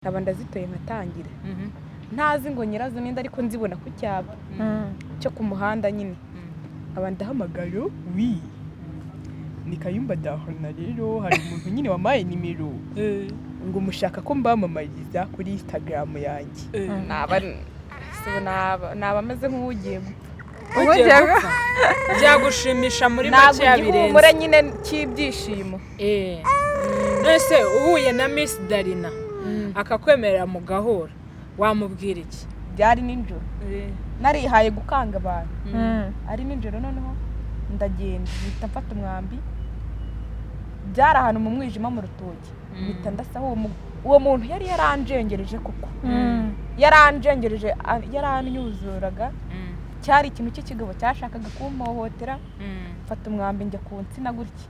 nkaba ndazitoye nkatangira ntazi ngo nyirazo ninde ariko nzibona ku cyapa cyo ku muhanda nyine nkaba ndahamagara ni Kayumba Dahona rero hari umuntu nyine wamaye nimero ngo mushaka ko mbamamariza kuri Instagram yanjye naba ameze nk'ugiye gupfa byagushimisha muri make yabirenze ntabwo nyine cy'ibyishimo nese uhuye na Miss Darina akakwemerera mu gahura wamubwira iki? byari ninjoro narihaye gukanga abantu ari ninjoro noneho ndagenda mpita mfata umwambi byari ahantu mu mwijima mu rutoki mpita ndasaho uwo muntu yari yaranjengereje koko yaranjengereje yaranyuzuraga cyari ikintu cy'ikigabo cyashakaga kumpohotera mfata umwambi njya ku nsina gutya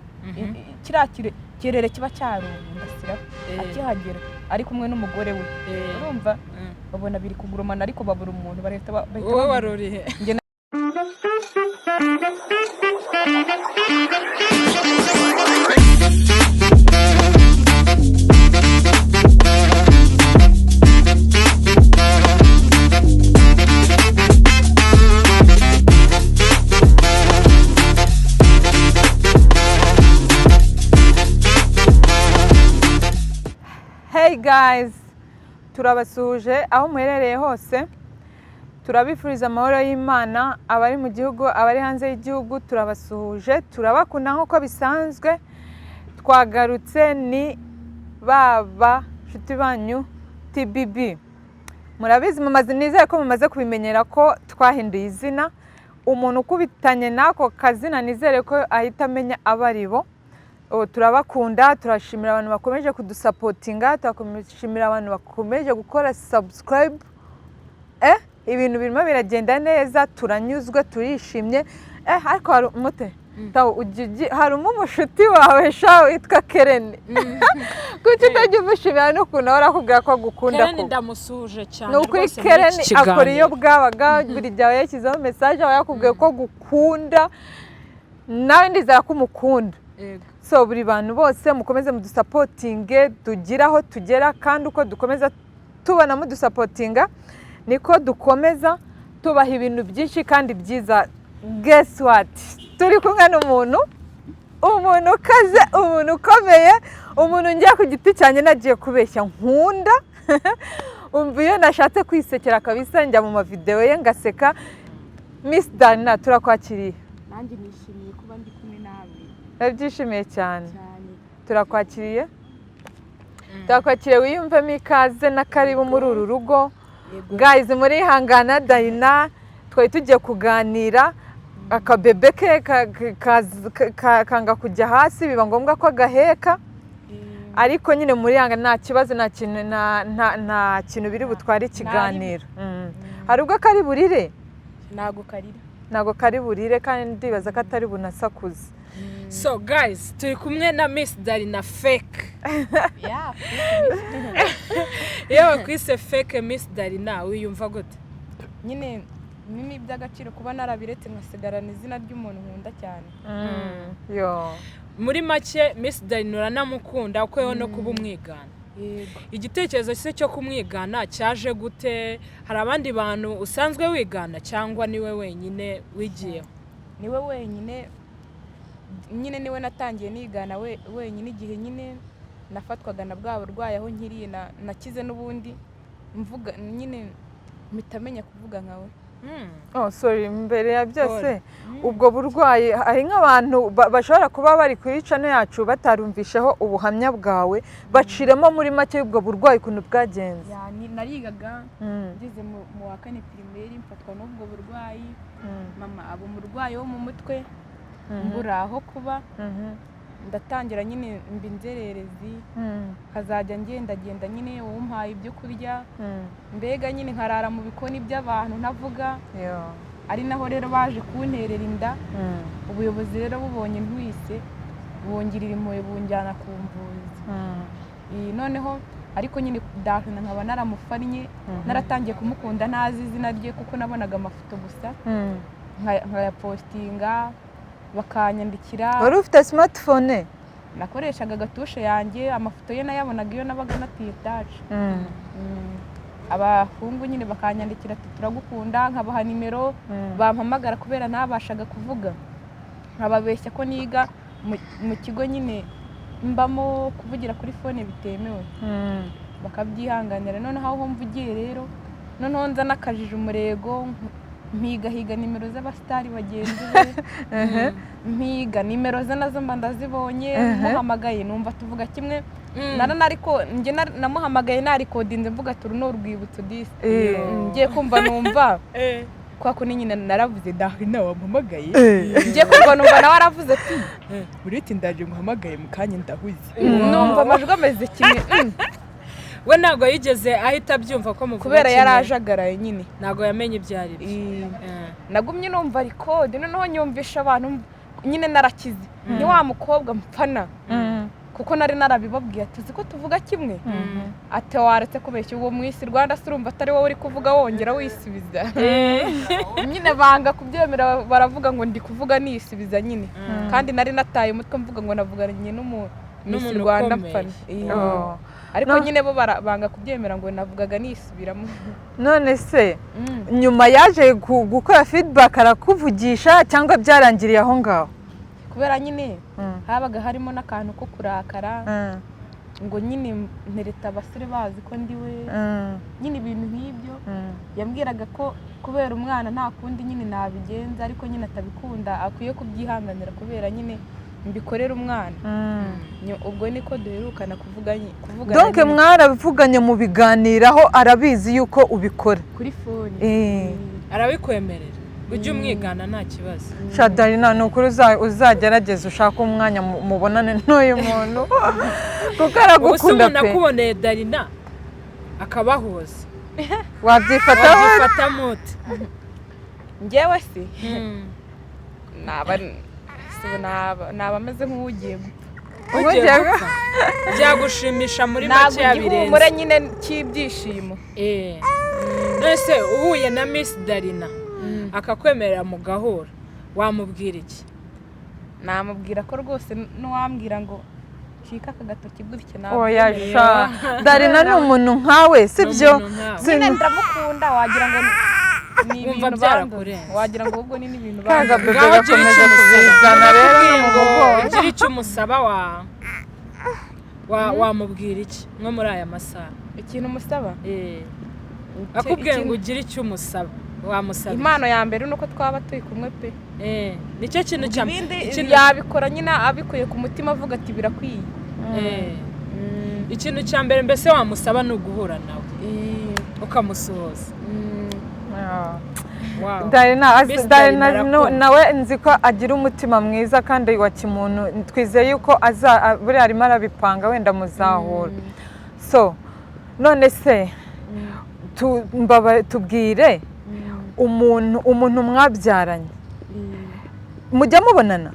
kiriya kirere kiba cyarumye ndasiraho akihagera ari kumwe n'umugore we urumva babona biri kugurumana ariko babura umuntu bahita wowe warurihe? Hey guys, turabasuhuje aho muherereye hose, turabifuriza amahoro y'Imana, abari mu gihugu abari hanze y'igihugu turabasuhuje, turabakunda nk'uko bisanzwe. Twagarutse ni baba nshuti banyu TBB. Murabizi mumaze nizere ko mumaze kubimenyera ko twahinduye izina. Umuntu ukubitanye nako kazina nizere ko ahita amenya abaribo. Turabakunda, turashimira abantu bakomeje kudusapotinga, turashimira abantu bakomeje gukora subscribe. Ibintu birimo biragenda neza, turanyuzwe, turishimye. Ariko hari umute hari umushuti wawe sha witwa Kerene. Kuki utajya umushimira n'ukuntu arakubwira ko agukunda ko? Kerene ndamusuhuje cyane. Nuko Kerene akora iyo bwabaga buri gihe yashyizeho message aho yakubwiye ko gukunda, nawe ndizera ko umukunda. So buri bantu bose mukomeze mudusapotinge tugira aho tugera, kandi uko dukomeza tubona mudusapotinga niko dukomeza tubaha ibintu byinshi kandi byiza. Guess what? Turi kumwe n'umuntu ukaze, umuntu ukomeye, umuntu ngiye ku giti cyane nagiye kubeshya nkunda. Umva iyo nashatse kwisekera kabisa njya mu mavideo ye ngaseka. Miss Darina turakwakiriye. nanjye nishimiye kuba ndi kumwe nawe. Ndabyishimiye cyane. Turakwakiriye. Turakwakiriye wiyumvemo ikaze na karibu muri uru rugo. Guys, muri hangana Darina twari tugiye kuganira, akabebe ke kanga kujya hasi biba ngombwa ko agaheka, ariko nyine muri hanga nta kibazo, nta kintu biri butware ikiganiro. Hari ubwo kari burire? Ntago kari burire, kandi ndibaza ko atari bunasakuze. So guys, turi kumwe na Miss Darina fake. Yewe kwise fake Miss Darina wiyumva gute? Nyine nini by'agaciro kuba narabiretse nkasigarana izina ry'umuntu nkunda cyane. Muri make Miss Darina uranamukunda uko yo no kuba umwigana. Igitekerezo cyo kumwigana cyaje gute? Hari abandi bantu usanzwe wigana cyangwa niwe wenyine wigiyeho? Niwe wenyine, nyine niwe natangiye nigana wenyine igihe nyine nafatwaga na bwa burwayi aho nkiriye nakize n'ubundi mvuga nyine mitamenya kuvuga nkawe. Sorry, mbere ya byose ubwo burwayi hari nk'abantu bashobora kuba bari kuri channel yacu batarumvisheho ubuhamya bwawe, baciremo muri make ubwo burwayi kuntu bwagenze. Narigaga ngeze mu wa kane primaire mfatwa n'ubwo burwayi. Mama abo murwayi wo mu mutwe mbura aho kuba, ndatangira nyine mbinzererezi, kazajya ngenda nyine umpaye ibyo kurya, mbega nyine nkarara mu bikoni by'abantu ntavuga. Ari naho rero baje kunterera inda. Ubuyobozi rero bubonye ntwise bongirira impuhwe bunjyana ku mvuzi. Noneho ariko nyine Dahona nkaba naramufannye, naratangiye kumukunda ntazi izina rye kuko nabonaga amafoto gusa nkaya postinga bakanyandikira. Wari ufite smartphone? nakoreshaga gatushe yanjye, amafoto ye nayabonaga iyo nabaga natiye taci. Abahungu nyine bakanyandikira ati turagukunda, nkabaha nimero bampamagara kubera ntabashaga kuvuga, nkababeshya ko niga mu kigo nyine mbamo, kuvugira kuri fone bitemewe, bakabyihanganira. Noneho aho mvugiye rero, noneho nza nakajije umurego, mpigahiga nimero z'abasitari bagenzi be, mpiga nimero ze nazo mba ndazibonye, muhamagaye numva tuvuga kimwe. Ariko njye namuhamagaye narikodinze mvuga turi n'urwibutso disi, ngiye kumva numva kwa ko nyine naravuze Darina wampamagaye, ngiye kumva numva nawe aravuze ati uretse ndaje nguhamagaye mu kanya ndahuze, numva amajwi ameze kimwe. we ntabwo yigeze ahita abyumva ko muvuga kubera yarajagaraye nyine, ntabwo yamenye ibyo ari byo. nagumye numva record, noneho nyumvisha abantu nyine narakize, ni wa mukobwa mpfana, kuko nari narabibabwiye ati uzi ko tuvuga kimwe, ati waretse kubeshya uwo mu isi Rwanda surumva atari wowe uri kuvuga wongera wisubiza. Nyine banga kubyemera, baravuga ngo ndi kuvuga nisubiza nyine, kandi nari nataye umutwe mvuga ngo navuganye n'umuntu Rwanda mpfana. Ariko nyine bo banga kubyemera ngo navugaga nisubiramo. None se nyuma yaje gukora feedback arakuvugisha cyangwa byarangiriye aho ngaho? Kubera nyine habaga harimo n'akantu ko kurakara, ngo nyine ntereta abasore bazi ko ndiwe, nyine ibintu nk'ibyo. Yambwiraga ko kubera umwana nta kundi nyine nabigenza, ariko nyine atabikunda akwiye kubyihanganira kubera nyine mbikorera umwana. Ubwo niko duherukana kuvugana. Donc mwarabivuganye mu biganiraho, arabizi yuko ubikora kuri fone, arabikwemerera ujye umwigana nta kibazo. Darina ni ukuri uzagerageza ushaka umwanya mubonane n'uyu muntu kuko aragukunda pe. Nakuboneye Darina akabahuza, wabyifata mute? Njyewe se naba ameze nk'ugiye gupfa, byagushimisha muri make yabirenze. Ntabwo nyine cy'ibyishimo. Nese uhuye na Miss Darina akakwemerera mugahura, wamubwira iki? Namubwira ko rwose n'uwambwira ngo cika akagatoki gutya nawe. Oya sha, Darina ni umuntu nkawe sibyo? Nyine ndamukunda, wagira ngo ni ibintu byarakurenze, wagira ngo ubwo ni ibintu banga. Gakomeza kubizana rero n'umugogo. Ugira icyo umusaba wamubwira iki nko muri aya masaha? Ikintu umusaba? Akubwiye ngo ugire icyo umusaba, wamusaba impano ya mbere nuko twaba turi kumwe pe. Nicyo kintu yabikora nyine abikuye ku mutima avuga ati birakwiye. Ikintu cya mbere mbese wamusaba ni uguhura nawe ukamusuhuza. Darina nawe nzi ko agira umutima mwiza kandi wa kimuntu, twizeye yuko buriya arimo arabipanga, wenda muzahura. So none se tubwire umuntu mwabyaranye mujya mubonana?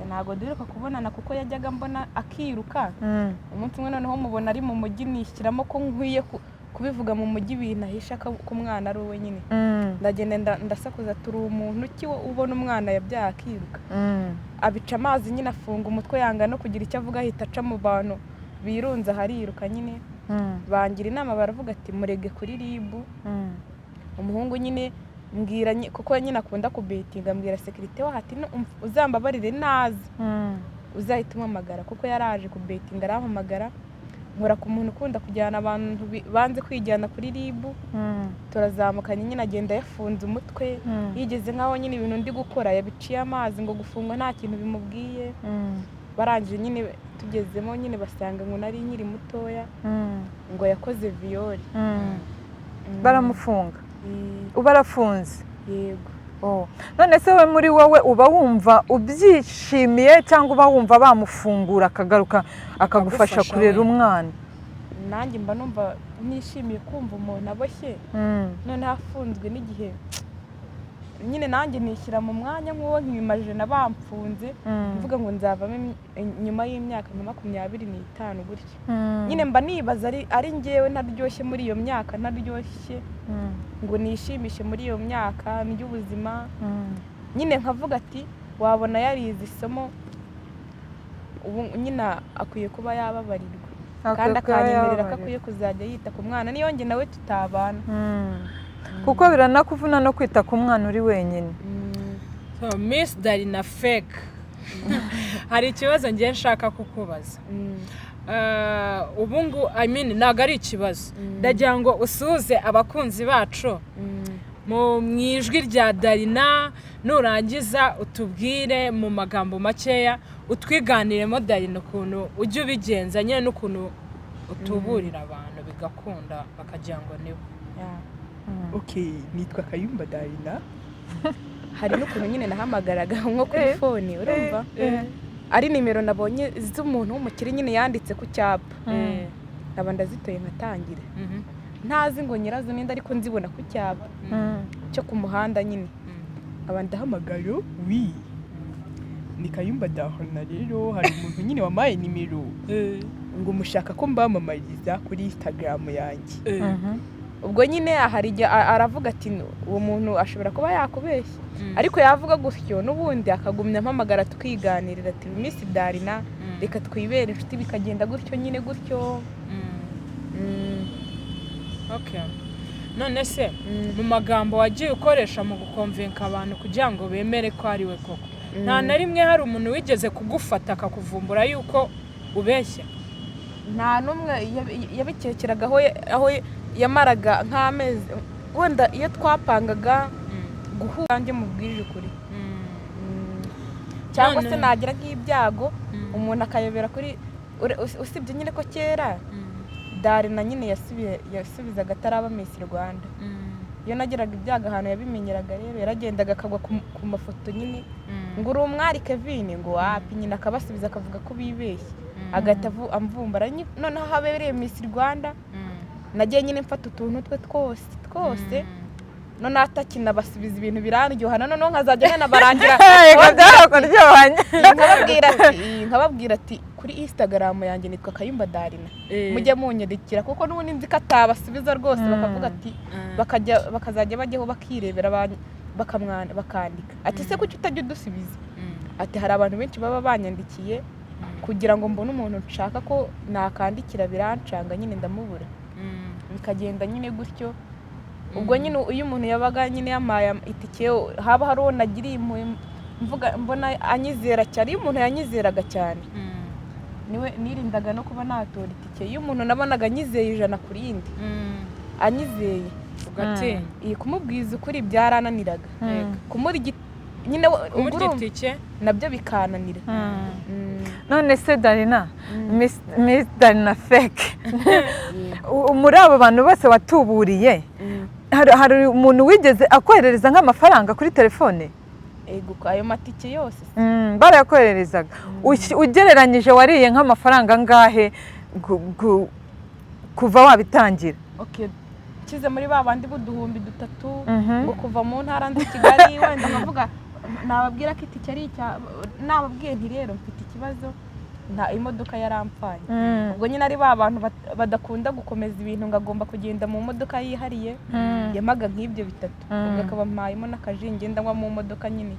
Ntabwo duheruka kubonana kuko yajyaga mbona akiruka. Umunsi umwe noneho mubona ari mu mujyi, nishyiramo ko nkwiye kubivuga mu mujyi ibintu ahisha ko umwana ari uwe nyine. Ndagenda ndasakuza turi umuntu ki ubona umwana yabyaye akiruka. Abica amazi nyine, afunga umutwe, yanga no kugira icyo avuga, ahita aca mu bantu birunze ahariruka nyine. Bangira inama baravuga ati murege kuri RIB. Umuhungu nyine mbwira kuko nyine akunda kubetinga, mbwira security wa hati uzambabarire nazi uzahita umamagara, kuko yaraje kubetinga arahamagara. Nkora ku muntu ukunda kujyana abantu banze kwijyana kuri RIB. Turazamukanye nyine, agenda yafunze umutwe, yigeze nkaho nyine ibintu ndi gukora yabiciye amazi, ngo gufungwa nta kintu bimubwiye. Barangije nyine tugezemo nyine basanga ngo nari nkiri mutoya, ngo yakoze viole. Baramufunga? Uba arafunze? Yego. None se we muri wowe uba wumva ubyishimiye cyangwa uba wumva bamufungura akagaruka akagufasha kurera umwana? Nanjye mba numva nishimiye kumva umuntu aboshye, noneho afunzwe n'igihe nyine nanjye nishyira mu mwanya nk'uwo nkimajije bamfunze, mvuga ngo nzavamo nyuma y'imyaka nka 25 gutyo. Nyine mba nibaza ari njyewe ntaryoshye muri iyo myaka, ntaryoshye ngo nishimishe muri iyo myaka y'ubuzima. Nyine nkavuga ati wabona yarize isomo ubu nyine akwiye kuba yababarirwa Akwiye kandi kuba akanyemerera ko yababarirwa. akwiye kuzajya yita ku mwana niyo njye nawe tutabana. kuko biranakuvuna no kwita ku mwana uri wenyine. So, Miss Darina Fake, hari ikibazo ngiye nshaka kukubaza. Ubu ngubu ntabwo ari ikibazo, ndagira ngo usuze abakunzi bacu mu ijwi rya Darina, nurangiza utubwire mu magambo makeya, utwiganiremo Darina ukuntu ujya ubigenza nyine n'ukuntu utuburira abantu bigakunda bakagira ngo niwe. Okay, nitwa Kayumba Darina. Hari n'ukuntu nyine nahamagaraga nko kuri fone, urumva ari nimero nabonye z'umuntu w'umukire nyine yanditse ku cyapa, nkaba ndazitoye nkatangira ntazi ngo nyirazo ninde, ariko nzibona ku cyapa cyo ku muhanda nyine. Aba ndahamagara, wi ni Kayumba Darina, rero hari umuntu nyine wamaye nimero ngo mushaka ko mbamamariza kuri Instagram yanjye. Ubwo nyine hari aravuga ati uwo muntu ashobora kuba yakubeshya, ariko yavuga gutyo n'ubundi akagumya mpamagara tukiganirira ati Miss Darina reka twibere inshuti, bikagenda gutyo nyine gutyo. Okay, none se mu magambo wagiye ukoresha mu gukonvenka abantu kugira ngo bemere ko ari we koko, nta na rimwe hari umuntu wigeze kugufata akakuvumbura yuko ubeshya? Nta n'umwe yabikekeraga aho yamaraga nk'amezi wenda iyo twapangaga guhura njye mubwije ukuri, cyangwa se nagira nk'ibyago umuntu akayobera kuri, usibye nyine ko kera Darina nyine yasubizaga ataraba Miss Rwanda. Iyo nagiraga ibyago ahantu yabimenyeraga, rero yaragendaga akagwa ku mafoto nyine ngo uri umwari Kevin, ngo wapi, nyine akabasubiza akavuga ko bibeshye, agahita amvumbara. Noneho habereye Miss Rwanda nagiye nyine mfata utuntu twe twose noneho atakinabasubiza ibintu biraryohana, noneho nkazajya nanabarangira nkababwira ati kuri Instagram yanjye nitwa Kayumba Darina, mujye munyandikira, kuko n'ubundi nzi ko atabasubiza rwose, bakavuga ati bakazajya bajyaho bakirebera bakandika ati se kuki utajya udusubiza, ati hari abantu benshi baba banyandikiye kugira ngo mbone umuntu nshaka ko nakandikira, birancanga nyine ndamubura, bikagenda nyine gutyo. Ubwo nyine iyo umuntu yabaga nyine yamaye itike, haba hari uwo nagiriye impuhwe mbona anyizera cyane. Iyo umuntu yanyizeraga cyane niwe nirindaga no kuba natora itike. Iyo umuntu nabonaga anyizeye 100 kuri yindi anyizeye, ugatinya kumubwiza ukuri byarananiraga, kumurya nyine itike nabyo bikananira. None se Darina, Miss Darina Fake, muri abo bantu bose watuburiye, hari umuntu wigeze akoherereza nk'amafaranga kuri telefone? Ego, ayo matike yose barayakohererezaga. Ugereranyije wariye nk'amafaranga angahe kuva wabitangira? Okay, kize muri babandi buduhumbi 3 ngo kuva mu ntara nzi Kigali, wenda nkavuga nababwira ko itike ari nababwiye nti rero mfite ikibazo, nta imodoka yarampfanye. Ubwo nyine ari abantu badakunda gukomeza ibintu, ngagomba kugenda mu modoka yihariye, yamaga nk'ibyo 3, ubwo akaba mpayemo n'akajinge ndanywa mu modoka nyine,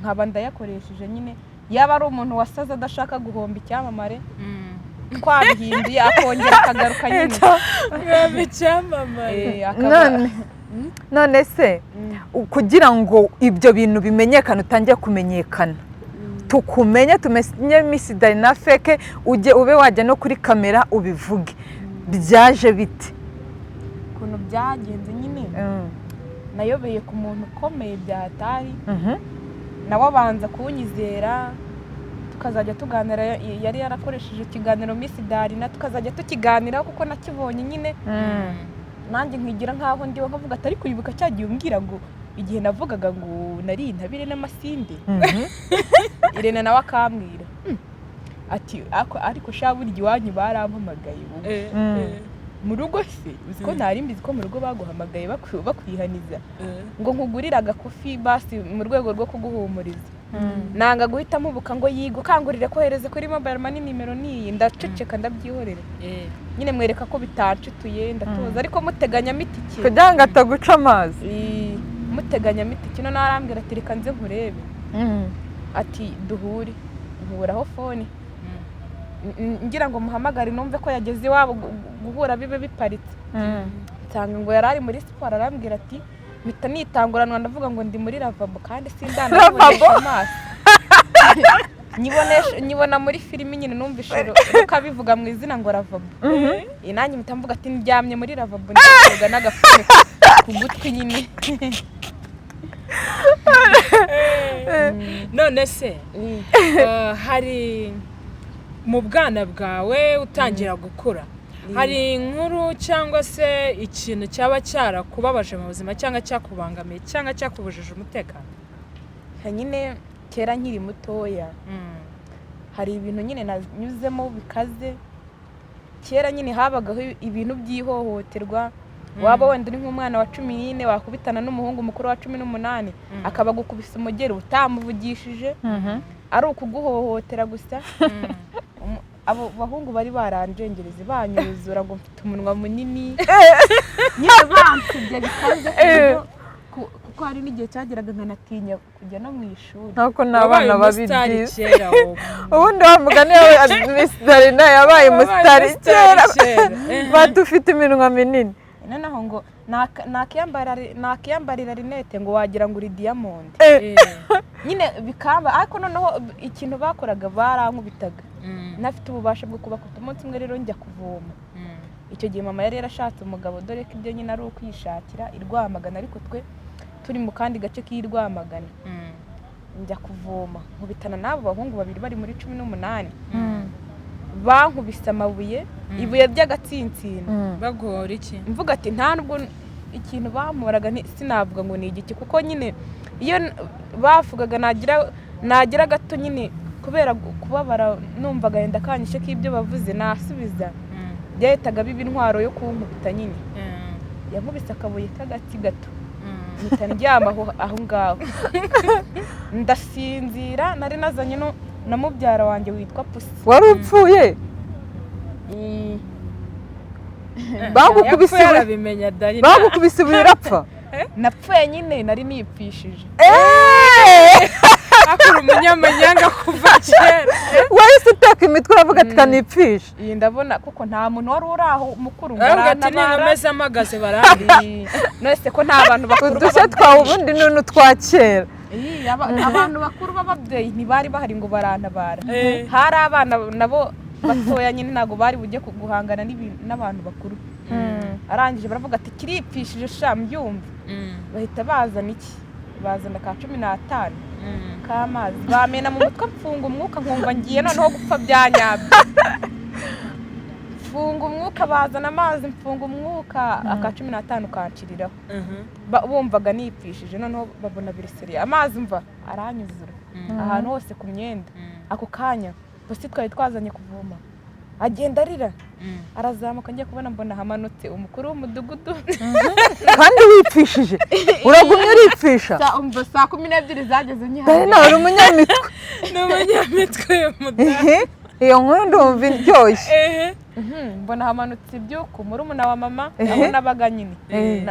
nkaba ndayakoresheje nyine. Yaba ari umuntu wasaze adashaka guhomba icyamamare, twabihinduye akongera akagaruka nyine icyamamare. None se kugira ngo ibyo bintu bimenyekane, utangiye kumenyekana, tukumenye, tumenye Miss Darina Fake, ube wajya no kuri kamera ubivuge, byaje bite? Ukuntu byagenze nyine, nayobeye ku muntu ukomeye byatari, nawe abanza kunyizera, tukazajya tuganira. Yari yarakoresheje ikiganiro Miss Darina, tukazajya tukiganira kuko nakibonye nyine, nanjye nkigira nkaho ndiwe, nkavuga atari kwibuka cyagiye umbwira ngo igihe navugaga ngo nari intabire n'amasinde. Irene nawe akambwira ati ariko sha burya iwanyu barampamagaye mu rugo se, uziko ntari mbizi ko mu rugo baguhamagaye bakwihaniza ngo nkugurire agakofi basi mu rwego rwo kuguhumuriza. Nanga guhita mubuka ngo yigo kangurire kohereze kuri mobile money nimero niyi, ndaceceka ndabyihorera. Nyine mwereka ko bitancituye, ndatoza, ariko muteganya mitike kugira ngo ataguca amazi. Muteganya mitike, no narambwira ati reka nze nkurebe, ati duhure. nkuraho fone ngira ngo muhamagare numve ko yageze iwabo guhura bibe biparitse nsanga ngo yari ari muri siporo arambwira ati mpita nitanguranwa ndavuga ngo ndi muri lavabo kandi sindanabonesha amaso nyibona muri filimi nyine numvise ukabivuga mu izina ngo lavabo nanjye mpita mvuga ati ndyamye muri lavabo ndikoga n'agafone ku gutwi nyine. none se hari mu bwana bwawe utangira gukura hari inkuru cyangwa se ikintu cyaba cyarakubabaje mu buzima cyangwa cyakubangamiye cyangwa cyakubujije umutekano? nyine kera nkiri mutoya hari ibintu nyine nanyuzemo bikaze. Kera nyine habagaho ibintu by'ihohoterwa, waba wenda uri nk'umwana wa 14 wakubitana n'umuhungu mukuru wa 18 akaba gukubisa umugeri utamuvugishije ari ukuguhohotera gusa. Abo bahungu bari baranjengereze banyuzura ngo mfite umunwa munini nyine bansibye bikaze kuko hari n'igihe cyageraga nkanatinya kujya no mu ishuri. Nako n'abana babibyize ubundi wamugane administrator nayo yabaye umusitari kera badufite iminwa minini. Noneho ngo nakiyambarira rinete ngo wagira ngo uri diamond nyine bikaba. Ariko noneho ikintu bakoraga barankubitaga nafite ububasha bwo kubakubita. Umunsi umwe rero njya kuvoma, icyo gihe mama yari yarashatse umugabo dore ko ibyo nyine ari ukwishakira i Rwamagana, ariko twe turi mu kandi gace k'i Rwamagana. Njya kuvoma nkubitana n'abo bahungu babiri bari muri 18 bankubise amabuye, ibuye ry'agatsinsino. Bagora iki? Mvuga ati nta nubwo ikintu bampuraga sinavuga ngo ni igiki, kuko nyine iyo bavugaga nagira gato nyine kubera kubabara numvaga yenda kanyishe k'ibyo bavuze nasubiza byahitaga biba intwaro yo kunkubita nyine. Yankubise akabuye k'agati gato mpita ndyama aho ngaho ndasinzira. Nari nazanye na mubyara wanjye witwa Pusi. Wari upfuye? Bagukubise birapfa? Napfuye nyine nari nipfishije. Akuru umunyamanyanga kuva kera. Wahise uteka imitwe uravuga ati kanipfisha? Iyi ndabona kuko nta muntu wari uri aho mukuru ati n'ameze amagaze barandi. Nose ko nta bantu bakuru dushya twawe ubundi none twakera. Abantu bakuru b'ababyeyi ntibari bahari ngo barantabara. Hari abana nabo batoya nyine ntago bari bujye guhangana n'abantu bakuru. Arangije baravuga ati kiripfishije sha mbyumva. Bahita bazana iki? Bazana ka 15 k'amazi bamena mu mutwe mfunga umwuka nkumva ngiye noneho gupfa byanyabyo. Mfunga umwuka bazana amazi mfunga umwuka aka 15 kanciriraho. Bumvaga nipfishije noneho babona biriseri amazi mva aranyuzura ahantu hose ku myenda. Ako kanya bose twari twazanye kuvoma agenda arira arazamuka ngiye kubona mbona hamanutse umukuru w'umudugudu. Kandi wipfishije uragumye uripfisha? Saa 12 zageze nyihari. Nawe umunyamitwe. N'umunyamitwe y'umudaha. Iyo nkuru ndumva iryoshye. Mbona hamanutse ibyuko murumuna wa mama aho nabaga nyine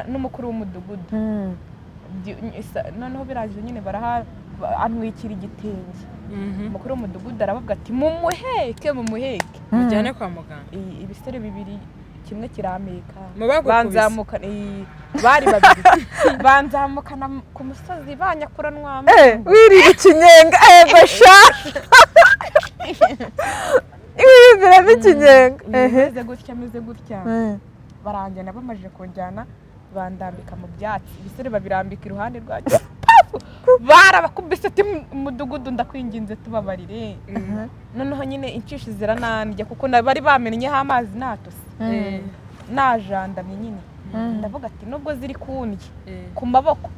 n'umukuru w'umudugudu. Noneho birangije nyine anwikira igitenge. Umukuru w'umudugudu aravuga ati mumuheke mujyane kwa muganga. Ibisere bibiri kimwe kirameka banzamuka bari babiri banzamukana ku musozi banyakuranwa wirira ikinyenga basha wirira ikinyenga meze gutya baranjyana bamaje kunjyana bandambika mu byatsi. Ibisere babirambika iruhande rwanjye barabakubise ati umudugudu ndakwinginze tubabarire. Noneho nyine incisha ziranandya kuko bari bamennyeho amazi natose najandamye nyine. Ndavuga ati nubwo ziri kundya ku maboko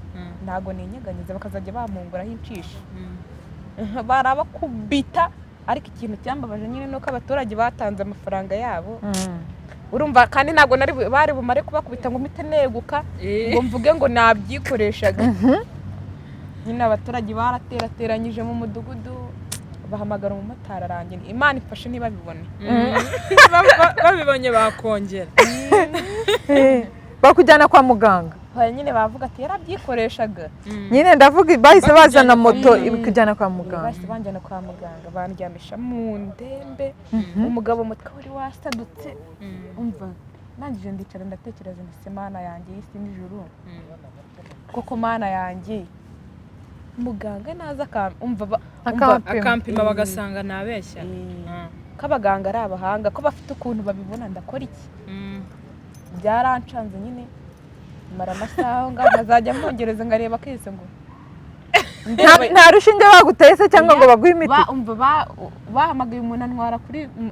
ntago ninyeganyeza bakazajya bamunguraho incisha. Barabakubita. Ariko ikintu cyambabaje nyine nuko abaturage batanze amafaranga yabo. Urumva kandi ntago bari bumare kubakubita ngo mpite neguka ngo mvuge ngo nabyikoreshaga. Nyine abaturage baraterateranyije mu mudugudu bahamagara umumotari arangira Imana ifashe niba bibone. Babibonye bakongera. Bakujyana kwa muganga. nyine bavuga ati yarabyikoreshaga nyine ndavuga bahise bazana moto ikujyana kwa muganga. bahise banjyana kwa muganga bandyamisha mu ndembe umugabo umutwe wari wasadutse umva nangije ndicara ndatekereza nti Mana yanjye y'isi n'ijuru koko Mana yanjye muganga naza umva akampima bagasanga nabeshya k'abaganga ari abahanga ko bafite ukuntu babibona ndakora iki byarancanze nyine mara amasaha nkazajya mwongereza ngareba kese ngo nta rushinge baguteye se cyangwa ngo baguhe imiti bahamagaye umuntu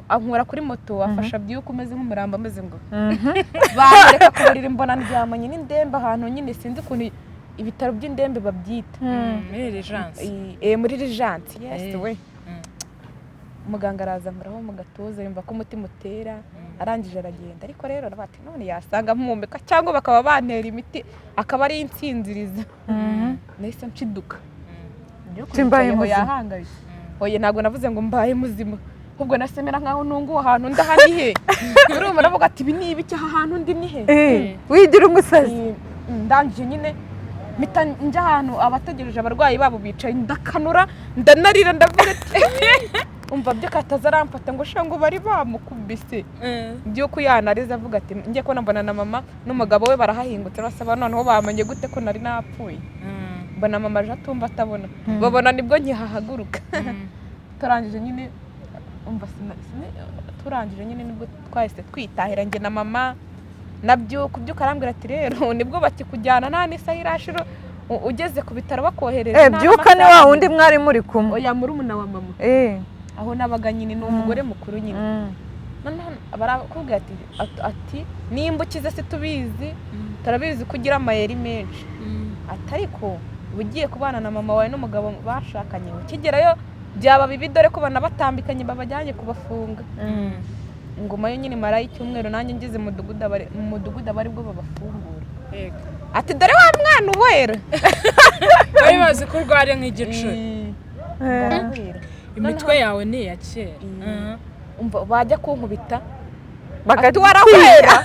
ankura kuri moto afasha byuko umeze nk'umurambo ameze ngo bareka kuburira imbona ndyamanye n'indembe ahantu nyine sinzi ukuntu ibitaro by'indembe babyita muri Regence yes we umuganga araza nkuraho mu gatuza yumva ko umutima utera arangije aragenda ariko rero nabati none yasanga mpumeka cyangwa bakaba bantera imiti akaba ari insinziriza nahise nshiduka simbaye muzima yahangayitse oye ntabwo navuze ngo mbaye muzima ahubwo nasemera nkaho nungu ahantu ndahani he urumva navuga ati ibi ni ibiki aha hantu ndi ni he wigira umusazi ndangije nyine mpita njya ahantu abategereje abarwayi babo bicaye ndakanura ndanarira ndavuga ati umva byo kataza aramfata ngo shango bari bamukubise byuko yanariza avuga ati ngiye ko nambona na mama n'umugabo we barahahingutse basaba noneho bamenye gute ko nari napfuye mbona mama aje atumva atabona babona nibwo nkihahaguruka turangije nyine umva turangije nyine nibwo twahise twitahira njye na mama nabyuka byuka arambwira ati rero nibwo bakikujyana nta n'isaha irashira ugeze ku bitaro bakohereza byuka ni wa wundi mwari muri kumwe oya murumuna wa mama aho nabaga nyine ni umugore mukuru nyine noneho barakubwira ati nimba ukize se tubizi turabizi ko ugira amayeri menshi atariko ugiye kubana na mama wawe n'umugabo bashakanye ukigerayo byaba bibi dore ko banabatambikanye babajyanye kubafunga ngoma yo nyine marayi cyumweru nanjye ngize mu mudugudu abari bwo babafungura ati dore wa mwana uwera bari bazi ko urwariye nk'igicuri imitwe yawe ni iya kera bajya kunkubita bagati warahwera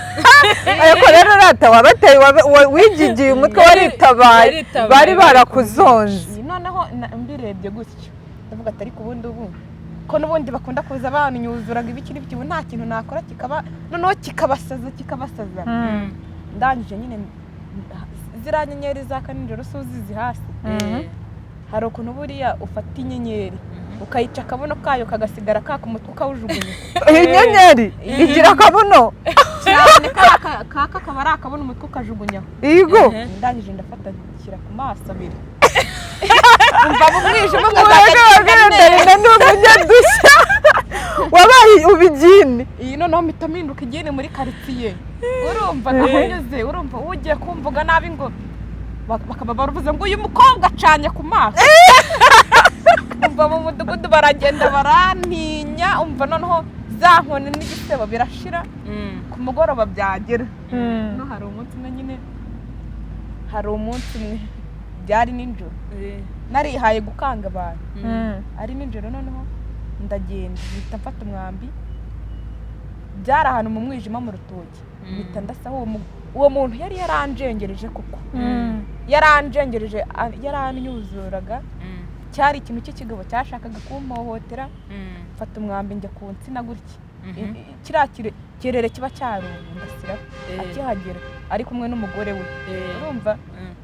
ariko rero rata wabateye wigigiye umutwe waritabaye bari barakuzonze noneho mbirebye gutyo ndavuga ati ariko ubundi ko n'ubundi bakunda kuza banyuzuraga ibiki n'ibiki nta kintu nakora kikaba noneho kikabasaza ndangije nyine ziriya nyenyeri zaka nijoro suzizi hasi hari ukuntu buriya ufata inyenyeri ukayica akabuno kayo kagasigara kaka umutwe ukawujugunya iyi nyenyeri igira akabuno cyane kaka kaba ari akabuno umutwe ukajugunya yego ndangije ndafata nshyira ku maso abiri umva mu mwijima ukazagenda n'umunyadushya wabaye ubigini iyi noneho mpita mpinduka igini muri karitsiye urumva nahunyuze urumva ugiye kumvuga nabi ngo bakaba baruvuze ngo uyu mukobwa acanye ku maso umva mu mudugudu baragenda barantinya umva noneho za nkoni n'igisebo birashira ku mugoroba byagera no hari umunsi umwe byari nijoro narihaye gukanga abantu ari nijoro noneho ndagenda mpita mfata umwambi byari ahantu mu mwijima mu rutoki mpita ndasa uwo muntu yari yaranjengereje koko yaranjengereje yaranyuzuraga cyari ikintu cy'ikigabo cyashakaga kumpohotera mfata umwambi njya ku nsina gutya kiriya kirere kiba cyarumye ndasiraho akihagera ari kumwe n'umugore we urumva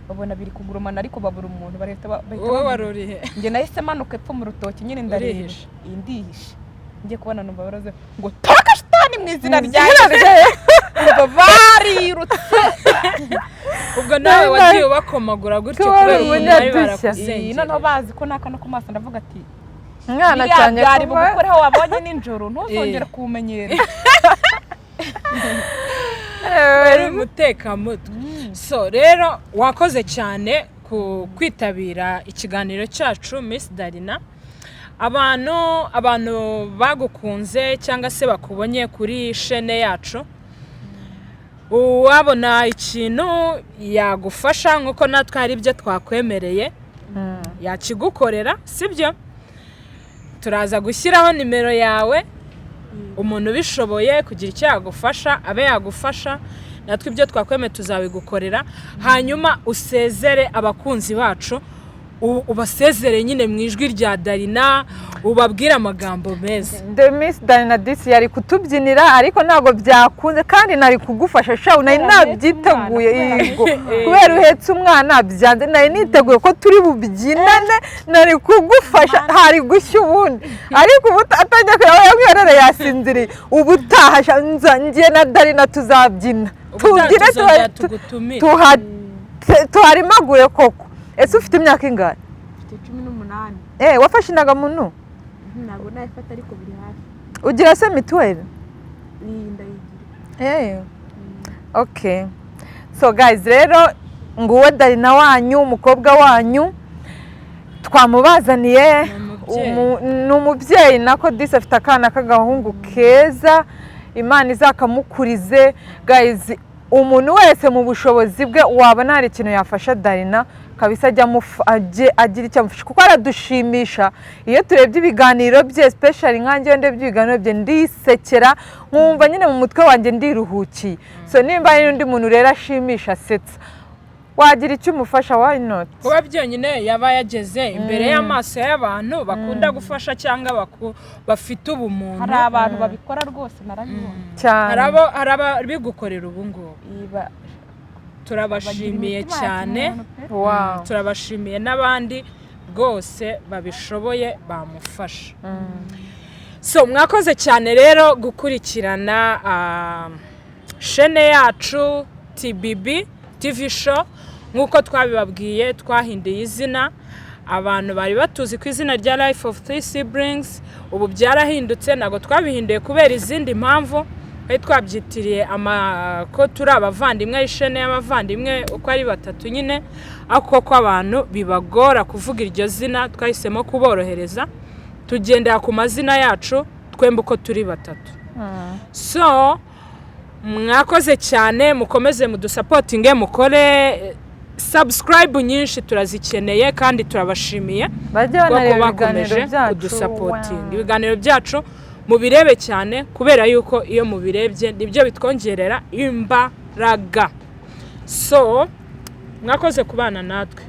babona biri kugurumana ariko babura umuntu bahita wowe warurihe njye nahise manuka epfo mu rutoki nyine ndareba iyi ndihishe ngiye kubona numva baraze ngo taka shitani mu izina rya Yesu barirutse ubwo nawe wagiye ubakomagura gutyo kubera nabi barakuzengera noneho bazi ko nakana ku maso ndavuga ati mwana cyane byari bugukoreho wabonye ninjoro ntuzongere kumenyera ari umutekamutwe so rero wakoze cyane ku kwitabira ikiganiro cyacu Miss Darina abantu bagukunze cyangwa se bakubonye kuri chaîne yacu wabona ikintu yagufasha nkuko natwe hari ibyo twakwemereye yakigukorera sibyo turaza gushyiraho nimero yawe umuntu ubishoboye kugira icyo yagufasha abe yagufasha natwe ibyo twakwemeye tuzabigukorera hanyuma usezere abakunzi bacu ubasezere nyine mu ijwi rya Darina ubabwire amagambo meza. The Miss Darina Disi yari kutubyinira ariko ntabwo byakunze kandi nari kugufasha sha nari nabyiteguye yego kubera uhetse umwana byanze nari niteguye ko turi bubyinane nari kugufasha hari gushya ubundi ariko atajya kureba yabwirere yasinziriye ubutaha ngiye na Darina tuzabyina tugire tuharimagure koko. Ese ufite imyaka ingahe? Mfite 18. Wafashe indangamuntu? Ntabwo nayifata ariko biri hafi. Ugira se mituweli? Ndayigira. Okay. So guys, rero nguwe Darina wanyu umukobwa wanyu twamubazaniye n'umubyeyi nako Disi afite akana k'agahungu keza Imana izakamukurize. Guys, umuntu wese mu bushobozi bwe wabona hari ikintu yafasha Darina kabisa agira icyo amufasha kuko aradushimisha. Iyo turebye ibiganiro bye especially nkanjye ndebye ibiganiro bye ndisekera nkumva nyine mu mutwe wanjye ndiruhukiye. So nimba hari undi muntu rero ashimisha asetsa wagira icyo umufasha, why not? Kuba byonyine yaba yageze imbere y'amaso y'abantu bakunda gufasha cyangwa bafite ubumuntu. Hari abantu babikora rwose narabibona cyane. Hari ababigukorera ubu ngubu. Turabashimiye cyane. Wow. Turabashimiye n'abandi rwose babishoboye bamufasha. So mwakoze cyane rero gukurikirana chaîne yacu TBB TV show. Nkuko twabibabwiye twahinduye izina, abantu bari batuzi ku izina rya Life of Three Siblings, ubu byarahindutse ntago twabihinduye kubera izindi mpamvu. Twabyitiriye ko turi abavandimwe, ishene y'abavandimwe uko ari batatu nyine, ako ko abantu bibagora kuvuga iryo zina twahisemo kuborohereza tugendera ku mazina yacu twembe uko turi batatu. So mwakoze cyane, mukomeze mudusapotinge, mukore subscribe nyinshi turazikeneye kandi turabashimiye kuko bakomeje kudusapotinga. Ibiganiro byacu mubirebe cyane kubera yuko iyo mubirebye nibyo bitwongerera imbaraga. So mwakoze kubana natwe.